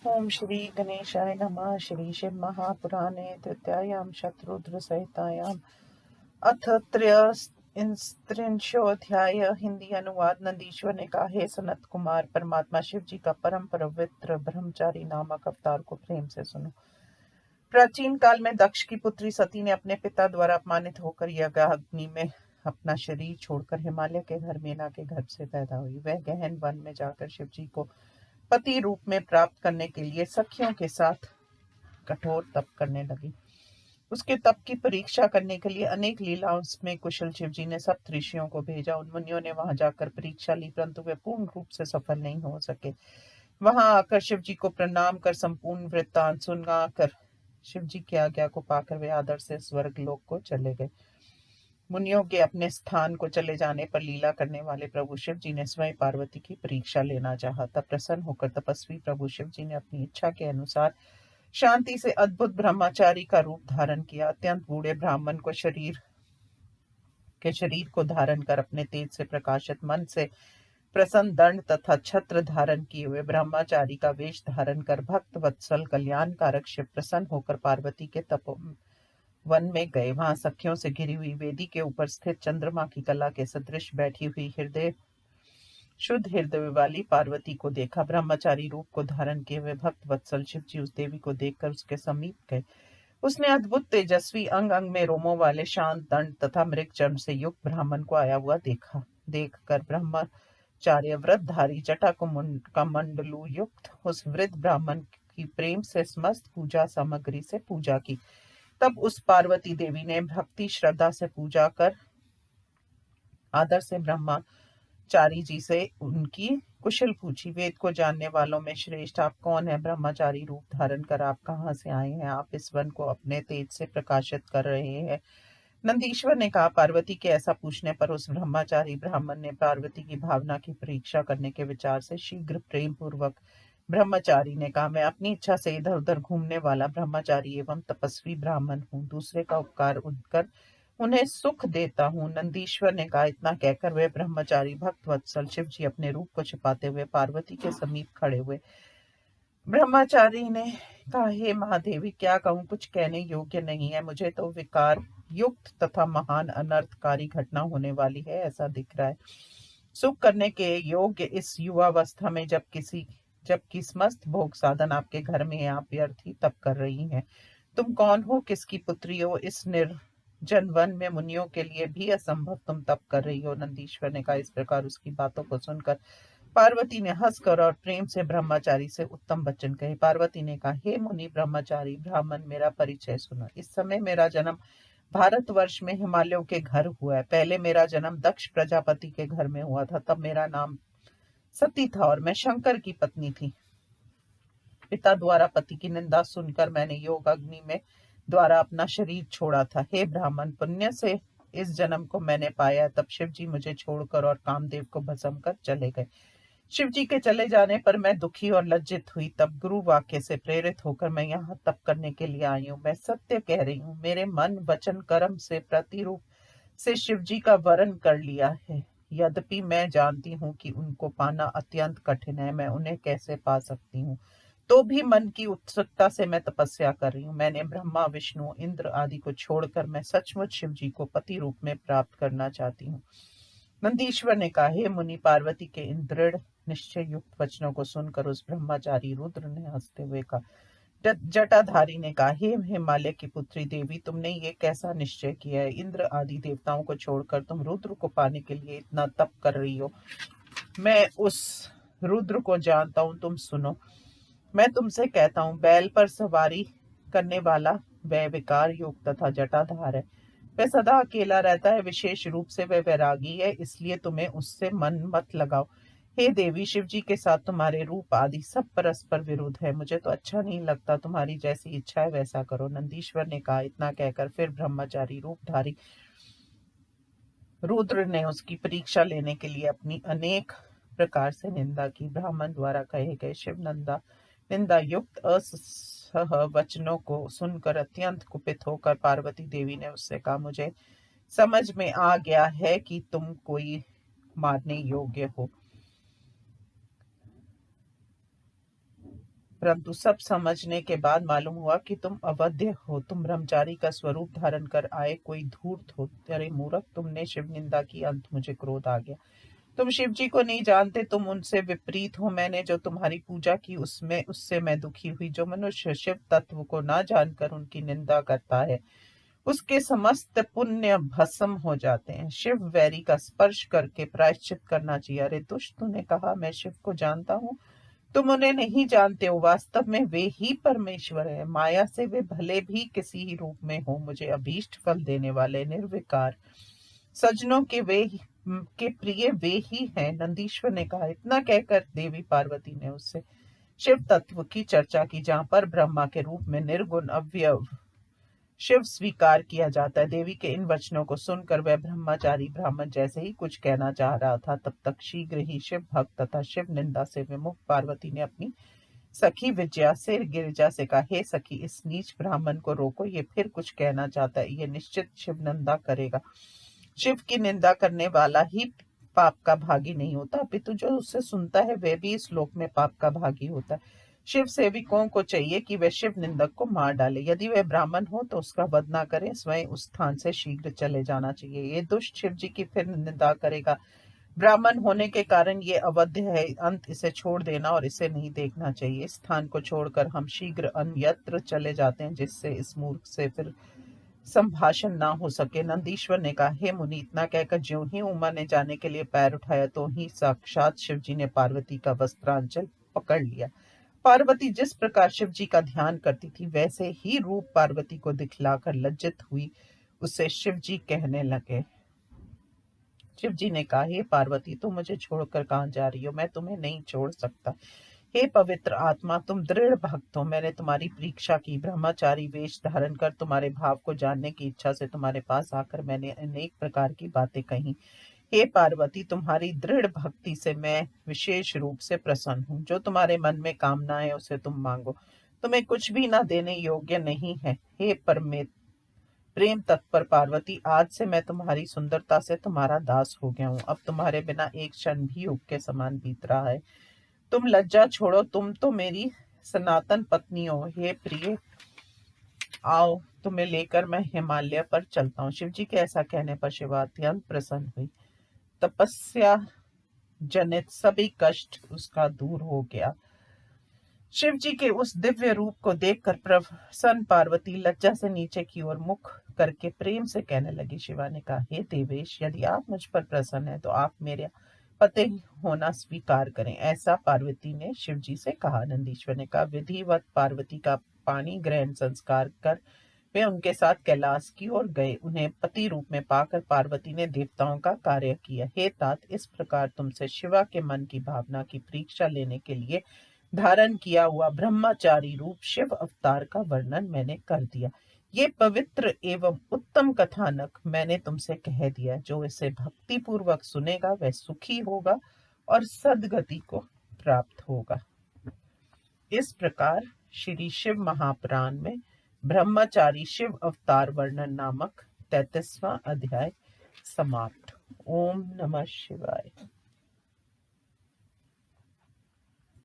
ओम श्री गणेशाय नमः। श्री शिव महापुराणे तृतीयायां शतरुद्र संहितायाम् अथ त्रयस्त्रिंशोऽध्याय। हिंदी अनुवाद। नंदीश्वर ने कहा, हे सनत कुमार, परमात्मा शिव जी का परम पवित्र ब्रह्मचारी नामक अवतार को प्रेम से सुनो। प्राचीन काल में दक्ष की पुत्री सती ने अपने पिता द्वारा अपमानित होकर यज्ञाग्नि में अपना शरीर छोड़कर हिमालय के घर मेना के गर्भ से पैदा हुई। वह गहन वन में जाकर शिव जी को पति रूप में प्राप्त करने के लिए सखियों के साथ कठोर तप करने लगी। उसके तप की परीक्षा करने के लिए अनेक लीलाओं में कुशल शिव जी ने सप्त ऋषियों को भेजा। उन मुनियों ने वहां जाकर परीक्षा ली, परंतु वे पूर्ण रूप से सफल नहीं हो सके। वहां आकर शिव जी को प्रणाम कर संपूर्ण वृत्तांत सुनाकर शिव जी की आज्ञा को पाकर वे आदर से स्वर्ग लोक को चले गए। मुनियों के अपने स्थान को चले जाने पर लीला करने वाले प्रभु शिव जी ने स्वयं पार्वती की परीक्षा लेना चाहा। तब प्रसन्न होकर तपस्वी प्रभु शिव जी ने अपनी इच्छा के अनुसार शांति से अद्भुत ब्रह्मचारी का रूप धारण किया। अत्यंत बूढ़े ब्राह्मण को शरीर को धारण कर अपने तेज से प्रकाशित मन से प्रसन्न दंड तथा छत्र धारण किए हुए ब्रह्मचारी का वेश धारण कर भक्त वत्सल कल्याणकारक शिव प्रसन्न होकर पार्वती के वन में गए। वहां सखियों से घिरी हुई वेदी के ऊपर स्थित चंद्रमा की कला के सदृश बैठी हुई शुद्ध हृदय वाली पार्वती को देखा। ब्रह्मचारी रूप को धारण किए हुए भक्त वत्सल शिव जी उस देवी को देखकर उसके समीप गए। उसने अद्भुत तेजस्वी अंग अंग में रोमों वाले शांत दंड तथा मृग चर्म से युक्त ब्राह्मण को आया हुआ देखा। देखकर ब्रह्मचार्य व्रतधारी जटा का मंडलू युक्त उस वृद्ध ब्राह्मण की प्रेम से समस्त पूजा सामग्री से पूजा की। तब उस पार्वती देवी ने भक्ति श्रद्धा से पूजा कर आदर से ब्रह्मचारी जी से उनकी कुशल पूछी। वेद को जानने वालों में श्रेष्ठ आप कौन है? ब्रह्मचारी रूप धारण कर आप कहाँ से आए हैं? आप इस वन को अपने तेज से प्रकाशित कर रहे हैं। नंदीश्वर ने कहा, पार्वती के ऐसा पूछने पर उस ब्रह्मचारी ब्राह्मण ने पार्वती की भावना की परीक्षा करने के विचार से शीघ्र प्रेम पूर्वक ब्रह्मचारी ने कहा, मैं अपनी इच्छा से इधर उधर घूमने वाला ब्रह्मचारी एवं तपस्वी ब्राह्मण हूँ। दूसरे का उपकार उनकर उन्हें सुख देता हूँ। नंदीश्वर ने कहा। इतना कहकर वे ब्रह्मचारी भक्त वत्सल शिव जी अपने रूप को छिपाते हुए पार्वती के समीप खड़े हुए। ब्रह्मचारी ने कहा, हे महादेवी, क्या कहूँ, कुछ कहने योग्य नहीं है। मुझे तो विकार युक्त तथा महान अनर्थकारी घटना होने वाली है ऐसा दिख रहा है। सुख करने के योग्य इस युवावस्था में जबकि समस्त भोग साधन आपके घर में है, आप व्यर्थ ही तप कर रही हैं। तुम कौन हो? किसकी पुत्री हो? इस निर्जन वन में मुनियों के लिए भी असंभव तुम तप कर रही हो। नंदीश्वर ने कहा। इस प्रकार उसकी बातों को सुनकर पार्वती ने हंसकर और प्रेम से ब्रह्मचारी से उत्तम वचन कहे। पार्वती ने कहा, हे मुनि ब्रह्मचारी ब्राह्मण, मेरा परिचय सुनो। इस समय मेरा जन्म भारतवर्ष में हिमालयों के घर हुआ है। पहले मेरा जन्म दक्ष प्रजापति के घर में हुआ था। तब मेरा नाम सती था और मैं शंकर की पत्नी थी। पिता द्वारा पति की निंदा सुनकर मैंने योग अग्नि में द्वारा अपना शरीर छोड़ा था। हे ब्राह्मण, पुण्य से इस जन्म को मैंने पाया। तब शिव जी मुझे छोड़कर और कामदेव को भस्म कर चले गए। शिव जी के चले जाने पर मैं दुखी और लज्जित हुई। तब गुरु वाक्य से प्रेरित होकर मैं यहाँ तप करने के लिए आई हूँ। मैं सत्य कह रही हूँ। मेरे मन वचन कर्म से प्रतिरूप से शिव जी का वरण कर लिया है। यद्यपि मैं जानती हूँ कि उनको पाना अत्यंत कठिन है, मैं उन्हें कैसे पा सकती हूँ, तो भी मन की उत्सुकता से मैं तपस्या कर रही हूँ। मैंने ब्रह्मा विष्णु इंद्र आदि को छोड़कर मैं सचमुच शिव जी को पति रूप में प्राप्त करना चाहती हूँ। नंदीश्वर ने कहा, हे मुनि, पार्वती के इन दृढ़ निश्चय युक्त वचनों को सुनकर उस ब्रह्मचारी रुद्र ने हंसते हुए कहा। जटाधारी ने कहा, हे हिमालय की पुत्री देवी, तुमने ये कैसा निश्चय किया है? इंद्र आदि देवताओं को छोड़कर तुम रुद्र को पाने के लिए इतना तप कर रही हो। मैं उस रुद्र को जानता हूँ, तुम सुनो। मैं तुमसे कहता हूँ, बैल पर सवारी करने वाला वह विकार युक्त तथा जटाधार है। वह सदा अकेला रहता है, विशेष रूप से वह वैरागी है, इसलिए तुम्हें उससे मन मत लगाओ। हे देवी, शिव जी के साथ तुम्हारे रूप आदि सब परस्पर विरुद्ध है। मुझे तो अच्छा नहीं लगता, तुम्हारी जैसी इच्छा है वैसा करो। नंदीश्वर ने कहा। इतना कहकर फिर ब्रह्मचारी रूपधारी रुद्र ने उसकी परीक्षा लेने के लिए अपनी अनेक प्रकार से निंदा की। ब्राह्मण द्वारा कहे गए शिव निंदा युक्त असह वचनों को सुनकर अत्यंत कुपित होकर पार्वती देवी ने उससे कहा, मुझे समझ में आ गया है कि तुम कोई मारने योग्य हो। परंतु सब समझने के बाद मालूम हुआ कि तुम अवध्य हो, तुम ब्रह्मचारी का स्वरूप धारण कर आए कोई धूर्त हो। अरे मूर्ख, तुमने शिव निंदा की, अंत मुझे क्रोध आ गया। तुम शिव जी को नहीं जानते, तुम उनसे विपरीत हो। मैंने जो तुम्हारी पूजा की उससे मैं दुखी हुई। जो मनुष्य शिव तत्व को ना जानकर उनकी निंदा करता है, उसके समस्त पुण्य भस्म हो जाते हैं। शिव वैरी का स्पर्श करके प्रायश्चित करना चाहिए। अरे दुष्ट, तूने कहा मैं शिव को जानता हूँ, तुम उन्हें नहीं जानते हो। वास्तव में वे ही परमेश्वर है। माया से वे भले भी किसी ही रूप में हो, मुझे अभीष्ट फल देने वाले निर्विकार सज्जनों के प्रिय वे ही हैं। नंदीश्वर ने कहा। इतना कहकर देवी पार्वती ने उससे शिव तत्व की चर्चा की, जहाँ पर ब्रह्मा के रूप में निर्गुण अव्यव शिव स्वीकार किया जाता है। देवी के इन वचनों को सुनकर वह ब्रह्मचारी ब्राह्मण जैसे ही कुछ कहना चाह रहा था, तब तक शीघ्र ही शिव भक्त तथा शिव निंदा से विमुख पार्वती ने अपनी सखी विजया से गिरिजा से कहा, हे सखी, इस नीच ब्राह्मण को रोको, ये फिर कुछ कहना चाहता है, ये निश्चित शिव निंदा करेगा। शिव की निंदा करने वाला ही पाप का भागी नहीं होता, अपितु जो उससे सुनता है वह भी इस लोक में पाप का भागी होता है। शिव सेविकों को चाहिए कि वे शिव निंदक को मार डाले। यदि वह ब्राह्मण हो तो उसका वध न करें, स्वयं उस स्थान से शीघ्र चले जाना चाहिए। ये दुष्ट शिव जी की फिर निंदा करेगा। ब्राह्मण होने के कारण ये अवध्य है, अंत इसे छोड़ देना और इसे नहीं देखना चाहिए। इस स्थान को छोड़कर हम शीघ्र अन्यत्र चले जाते हैं, जिससे इस मूर्ख से फिर संभाषण ना हो सके। नंदीश्वर ने कहा, हे मुनि, इतना कहकर ज्यों ही उमा ने जाने के लिए पैर उठाया, तो ही साक्षात शिव जी ने पार्वती का वस्त्रांचल पकड़ लिया। पार्वती जिस प्रकार शिव जी का ध्यान करती थी, वैसे ही रूप पार्वती को दिखलाकर लज्जित हुई उससे शिव जी कहने लगे। शिव जी ने कहा, हे पार्वती, तुम मुझे छोड़कर कहाँ जा रही हो? मैं तुम्हें नहीं छोड़ सकता। हे पवित्र आत्मा, तुम दृढ़ भक्त हो। मैंने तुम्हारी परीक्षा की, ब्रह्मचारी वेश धारण कर तुम्हारे भाव को जानने की इच्छा से तुम्हारे पास आकर मैंने अनेक प्रकार की बातें कही। हे पार्वती, तुम्हारी दृढ़ भक्ति से मैं विशेष रूप से प्रसन्न हूँ। जो तुम्हारे मन में कामना है उसे तुम मांगो, तुम्हें कुछ भी न देने योग्य नहीं है। हे प्रेम तत्पर पार्वती, आज से मैं तुम्हारी सुंदरता से तुम्हारा दास हो गया हूँ। अब तुम्हारे बिना एक क्षण भी युग के समान बीत रहा है। तुम लज्जा छोड़ो, तुम तो मेरी सनातन पत्नी हो। हे प्रिय, आओ, तुम्हें लेकर मैं हिमालय पर चलता हूँ। शिव जी के ऐसा कहने पर शिवा अत्यंत प्रसन्न हुई। तपस्या जनित सभी कष्ट उसका दूर हो गया। शिव जी के उस दिव्य रूप को देखकर प्रसन्न पार्वती लज्जा से नीचे की ओर मुख करके प्रेम से कहने लगी। शिवा ने कहा, हे देवेश, यदि आप मुझ पर प्रसन्न हैं तो आप मेरे पति होना स्वीकार करें। ऐसा पार्वती ने शिव जी से कहा। नंदीश्वर ने कहा, विधिवत पार्वती का पाणी ग्रहण संस्कार कर वे उनके साथ कैलाश की ओर गए। उन्हें पति रूप में पाकर पार्वती ने देवताओं का कार्य किया। हे तात, इस प्रकार तुमसे शिवा के मन की भावना की परीक्षा लेने के लिए धारण किया हुआ ब्रह्मचारी रूप शिव अवतार का वर्णन मैंने कर दिया। ये पवित्र एवं उत्तम कथानक मैंने तुमसे कह दिया। जो इसे भक्ति पूर्वक सुनेगा वह सुखी होगा और सदगति को प्राप्त होगा। इस प्रकार श्री शिव महापुराण में ब्रह्मचारी शिव अवतार वर्णन नामक 33वां अध्याय समाप्त। ओम नमः शिवाय।